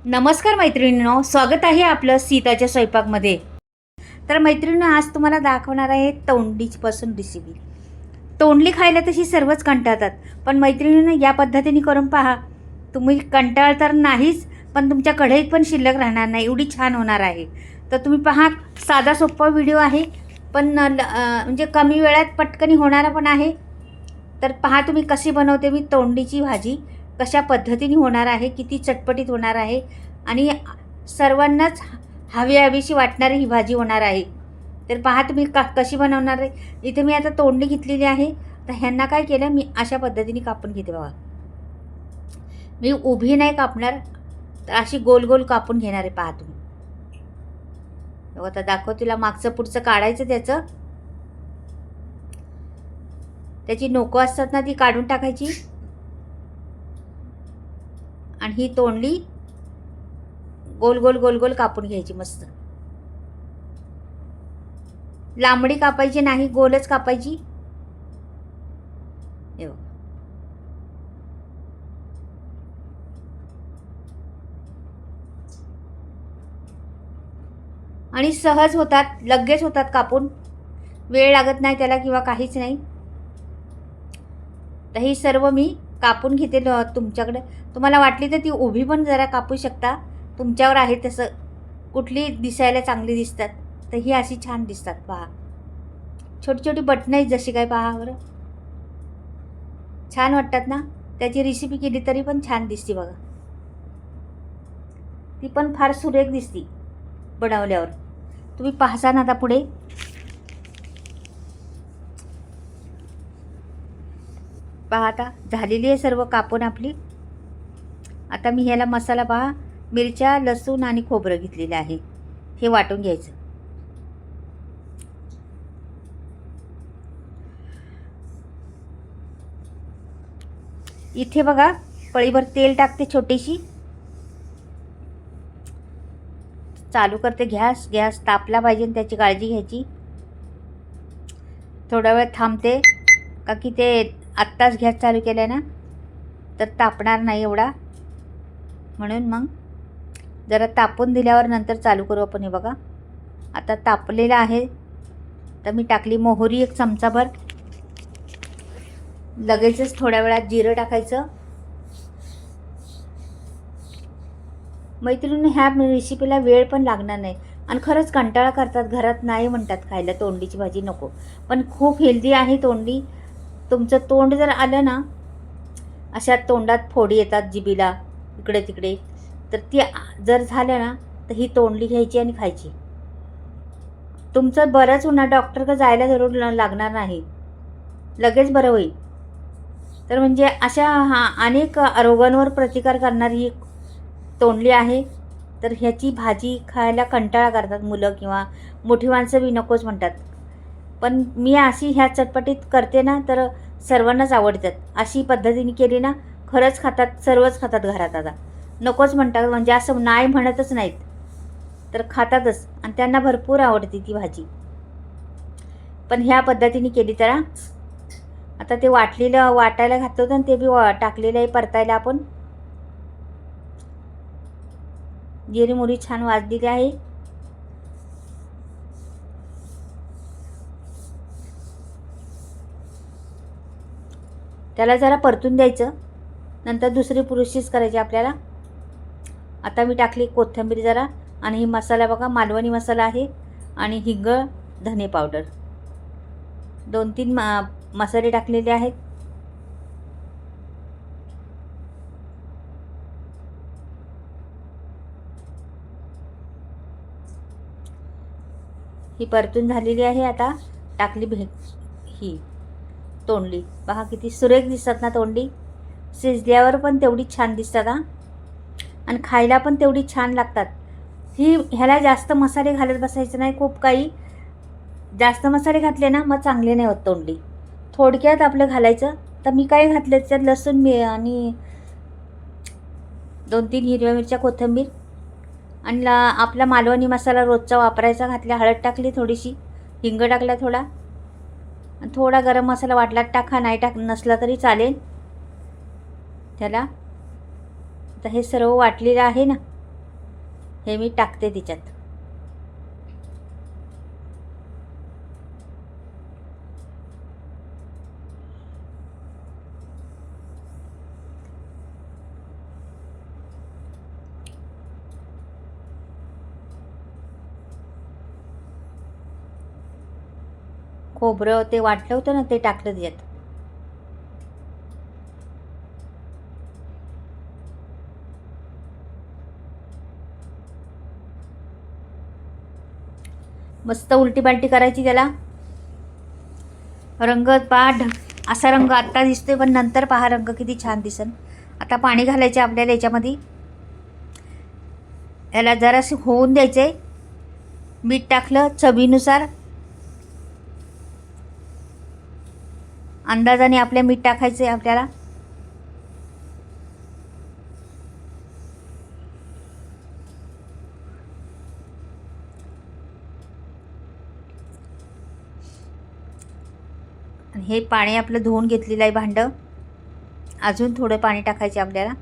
नमस्कार मैत्रिणींनो, स्वागत आहे आपलं सीताच्या स्वयंपाकमध्ये. तर मैत्रिणींनो, आज तुम्हाला दाखवणार आहे तोंडलीपासून रेसिपी. तोंडली खायला तशी सर्वच कंटाळतात, पण मैत्रिणींनो या पद्धतीने करून पहा. तुम्ही कंटाळ तर नाहीच, पण तुमच्या कढईत पण शिल्लक राहणार नाही, एवढी छान होणार आहे. तर तुम्ही पहा, साधा सोपा व्हिडिओ आहे, पण म्हणजे कमी वेळात पटकनी होणारा पण आहे. तर पहा तुम्ही कशी बनवते मी तोंडलीची भाजी, कशा पद्धतीने होणार आहे, किती चटपटीत होणार आहे आणि सर्वांनाच हवीशी वाटणारी ही भाजी होणार आहे. तर पहा तुम्ही कशी बनवणार आहे. इथे मी आता तोंडली घेतलेली आहे. तर ह्यांना काय केलं मी अशा पद्धतीने कापून घेते बघा. मी उभी नाही कापणार, तर अशी गोल गोल कापून घेणार आहे. पहा तुम्ही बघा, आता दाखव तुला मागचं पुढचं काढायचं, त्याची नोकं असतात ना ती काढून टाकायची आणि ही तोंडली गोल गोल गोल गोल कापून घ्यायची. मस्त लांबडी कापायची नाही, गोलच कापायची. आणि सहज होतात, लगेच होतात कापून, वेळ लागत नाही त्याला किंवा काहीच नाही. तर ही सर्व मी कापून घेते. तुमच्याकडे तुम्हाला वाटली तर ती उभी पण जरा कापू शकता, तुमच्यावर आहे तसं. कुठली दिसायला चांगली दिसतात तर ही अशी छान दिसतात. पहा छोटी छोटी बटणं आहेत जशी काय, पहा बरं छान वाटतात ना. त्याची रेसिपी केली तरी पण छान दिसते बघा, ती पण फार सुरेख दिसते बनवल्यावर. तुम्ही पाहसा ना आता पुढे. पहा आता झालेली आहे सर्व कापून आपली. आता मी ह्याला मसाला पहा, मिरच्या, लसूण आणि खोबरं घेतलेलं आहे, हे वाटून घ्यायचं. इथे बघा पळीभर तेल टाकते, छोटीशी चालू करते. गॅस तापला पाहिजे आणि त्याची काळजी घ्यायची. थोडा वेळ थांबते, का की ते आत्ताच गॅस चालू केला ना तर तापणार नाही एवढा, म्हणून मग जरा तापून दिल्यावर नंतर चालू करू आपण. हे बघा आता तापलेलं आहे. तर मी टाकली मोहरी 1 चमचाभर. लगेचच थोड्या वेळात जिरं टाकायचं. मैत्रिणी ह्या रेसिपीला वेळ पण लागणार नाही आणि खरंच कंटाळा करतात, घरात नाही म्हणतात खायला तोंडलीची भाजी नको, पण खूप हेल्दी आहे तोंडली. तुमचं तोंड जर आलं ना, अशा तोंडात फोडी येतात जिभेला इकडे तिकडे, तर ती जर झालं ना तर ही तोंडली घ्यायची आणि खायची. तुमचं बरंच होणार, डॉक्टरकडे जायला जरूर लागणार नाही, लगेच बरं होईल. तर म्हणजे अशा अनेक रोगांवर प्रतिकार करणारी ही तोंडली आहे. तर ह्याची भाजी खायला कंटाळा करतात मुलं किंवा मोठी माणसं बी नकोच म्हणतात, पण मी अशी ह्या चटपटीत करते ना तर सर्वांनाच आवडतात. अशी पद्धतीने केली ना खरंच खातात, सर्वच खातात घरात. आता नकोच म्हणतात, म्हणजे असं नाही म्हणतच नाहीत, तर खातातच आणि त्यांना भरपूर आवडते ती भाजी. पण ह्या पद्धतीने केली तर आता ते वाटायला घातलं होतं आणि ते बी टाकलेलं आहे परतायला. आपण जिरी मोहरी छान वाजलेली आहे. त्याला जरा परतून द्यायचं, नंतर दुसरी प्रोसेस करायची आपल्याला. आता मी टाकली कोथिंबीर जरा, आणि ही मसाला बघा मालवणी मसाला आहे, आणि हिंग, धने पावडर 2-3 मसाले टाकलेले आहेत. ही परतून झालेली आहे. आता टाकली ही तोंडली. पहा किती सुरेख दिसतात ना तोंडली. शिजल्यावर पण तेवढी छान दिसतात आणि खायला पण तेवढी छान लागतात. ह्याला जास्त मसाले घालत बसायचं नाही, खूप काही जास्त मसाले घातले ना मग चांगले नाही होत तोंडली. थोडक्यात आपलं घालायचं. तर मी काय घातलं त्यात लसूण आणि 2-3 हिरव्या मिरच्या, कोथिंबीर आणि आपला मालवणी मसाला रोजचा वापरायचा घातला. हळद टाकली थोडीशी, हिंग टाकला थोडा, आणि थोडा गरम मसाला वाटला टाका, नाही नसला तरी चालेल त्याला. तर हे सर्व वाटलेलं आहे ना, हे मी टाकते तिच्यात. खोबरं ते वाटलं होतं ना, ते टाकलं त्याच्यात. मस्त उलटी पालटी करायची त्याला. रंग पहा, असा रंग आत्ता दिसतोय पण नंतर पहा रंग किती छान दिसन. आता पाणी घालायचे आपल्याला याच्यामध्ये. याला जरासं होऊन द्यायचे. मीठ टाकलं चवीनुसार, अंदाजाने आपल्या मीठ टाकायचे आपल्याला. आणि हे पाणी आपलं धुवून घेतलेलं आहे भांडं. अजून थोडं पाणी टाकायचे आपल्याला.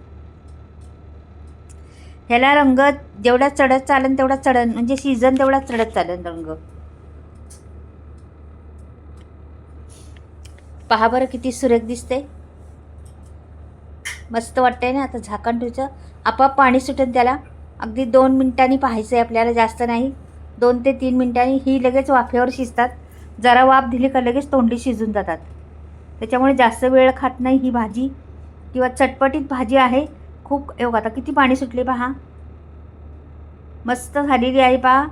ह्याला रंग जेवढा चढत चालेल तेवढा चढन, म्हणजे सीझन तेवढा चढत चालेल रंग. पहा बरं किती सुरेख दिसते, मस्त वाटतंय ना. आता झाकण ठेवायचं, आपोआप पाणी सुटेल त्याला. अगदी 2 मिनिटांनी पाहायचं आहे आपल्याला, जास्त नाही. 2 ते 3 मिनिटांनी ही लगेच वाफेवर शिजतात. जरा वाफ दिली का लगेच तोंडी शिजून जातात. त्याच्यामुळे जास्त वेळ खात नाही ही भाजी, किंवा चटपटीत भाजी आहे खूप. आता किती पाणी सुटले पहा, मस्त झालेली आहे पहा.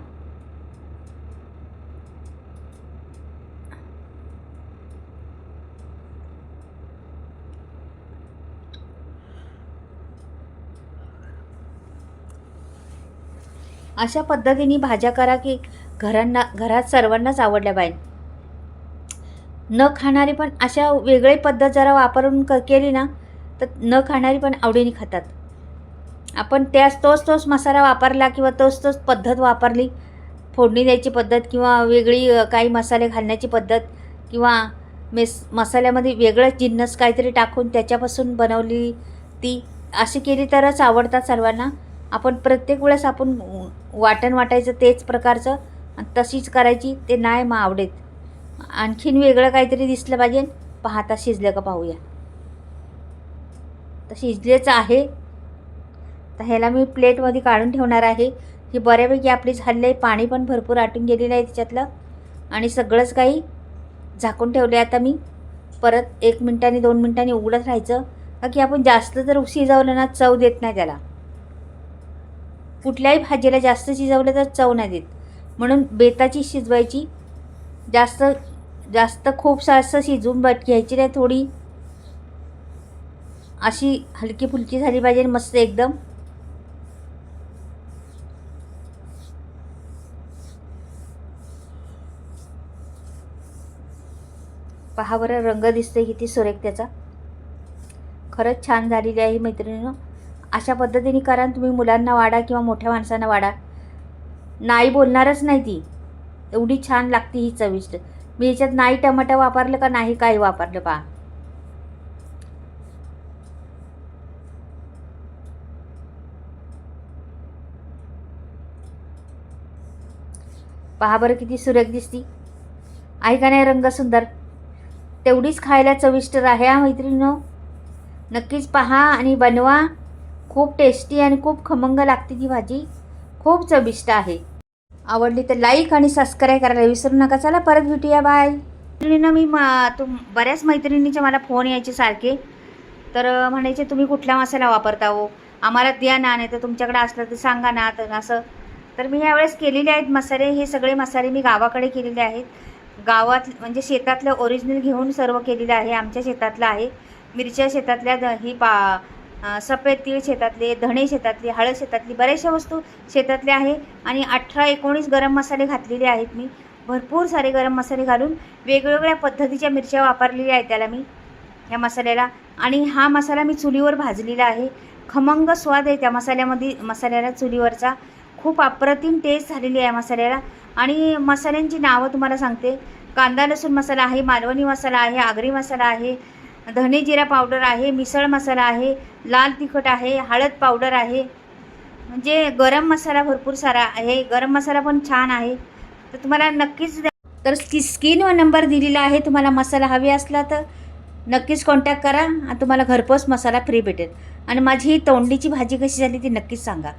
अशा पद्धतीने भाज्या करा की घरात सर्वांनाच आवडल्या पाहिजे. न खाणारी पण अशा वेगळी पद्धत जरा वापरून केली ना, तर न खाणारी पण आवडीने खातात. आपण तोच मसाला वापरला किंवा तोच पद्धत वापरली, फोडणी द्यायची पद्धत किंवा वेगळी काही मसाले घालण्याची पद्धत, किंवा मसाल्यामध्ये वेगळंच जिन्नस काहीतरी टाकून त्याच्यापासून बनवली ती, अशी केली तरच आवडतात सर्वांना. आपण प्रत्येक वेळेस आपण वाटण वाटायचं तेच प्रकारचं तशीच करायची, ते नाही मग आवडेत. आणखीन वेगळं काहीतरी दिसलं पाहिजे. पाहता शिजलं का पाहूया. तर शिजलेच आहे. तर ह्याला मी प्लेटमध्ये काढून ठेवणार आहे. ही बऱ्यापैकी आपली झालेली आहे. पाणी पण भरपूर आटून गेलेलं आहे त्याच्यातलं, आणि सगळंच काही झाकून ठेवले. आता मी परत 1 मिनिटांनी 2 मिनिटांनी उघडत राहायचं, की आपण जास्त जर शिजवलं ना चव देत नाही त्याला. कुठल्याही भाजीला जास्त शिजवलं तर चव नाही देत. म्हणून बेताची शिजवायची, जास्त खूप जास्त शिजवून घ्यायची नाही. थोडी अशी हलकी फुलकी झाली पाहिजे मस्त एकदम. पहा बरं रंग दिसतोय किती सुरेख त्याचा. खरंच छान झालेली आहे मैत्रिणींनो. अशा पद्धतीने करा तुम्ही. मुलांना वाढा किंवा मोठ्या माणसांना वाढा, नाही बोलणारच नाही ती. एवढी छान लागते ही चविष्ट. मी याच्यात नाही टमाटर वापरलं का नाही काही वापरलं पहा. पहा बरं किती सुरेख दिसती आहे का नाही. रंग सुंदर, तेवढीच खायला चविष्ट आहे हा मैत्रिणींनो. नक्कीच पहा आणि बनवा. खूप टेस्टी आणि खूप खमंग लागते ती भाजी, खूप चविष्ट आहे. आवडली तर लाईक आणि सबस्क्राईब करायला विसरू नका. चला परत भेटूया, बाय. मैत्रिणींना मी बऱ्याच मैत्रिणींचे मला फोन यायचे सारखे, तर म्हणायचे तुम्ही कुठला मसाला वापरता हो, आम्हाला द्या ना, नाही तर तुमच्याकडे असलं तर सांगा ना. तर असं, तर मी ह्यावेळेस केलेले आहेत मसाले. हे सगळे मसाले मी गावाकडे केलेले आहेत. गावात म्हणजे शेतातलं ओरिजिनल घेऊन सर्व केलेलं आहे. आमच्या शेतातलं आहे. मिरच्या शेतातल्या, ही सफेद तीळ शेतातले, धणे शेतातले, हळद शेतातली, बऱ्याचशा वस्तू शेतातल्या आहे. आणि 18-19 गरम मसाले घातलेले आहेत मी. भरपूर सारे गरम मसाले घालून वेगवेगळ्या पद्धतीच्या मिरच्या वापरलेल्या आहेत त्याला मी, ह्या मसाल्याला. आणि हा मसाला मी चुलीवर भाजलेला आहे. खमंग स्वाद आहे त्या मसाल्याला चुलीवरचा. खूप अप्रतिम टेस्ट झालेली आहे मसाल्याला. आणि मसाल्यांची नावं तुम्हाला सांगते. कांदा लसूण मसाला आहे, मालवणी मसाला आहे, आगरी मसाला आहे, धने जिरा पावडर आहे, मिसळ मसाला आहे, लाल तिखट आहे, हळद पावडर आहे, म्हणजे गरम मसाला भरपूर सारा आहे, गरम मसाला पण छान आहे, तर तुम्हाला नक्कीच तर स्क्रीनवर नंबर दिलेला आहे. तुम्हाला मसाला हवी असला तर नक्कीच कॉन्टॅक्ट करा आणि तुम्हाला घरपोच मसाला फ्री भेटेल. आणि माझी ही तोंडलीची भाजी कशी झाली ती नक्कीच सांगा.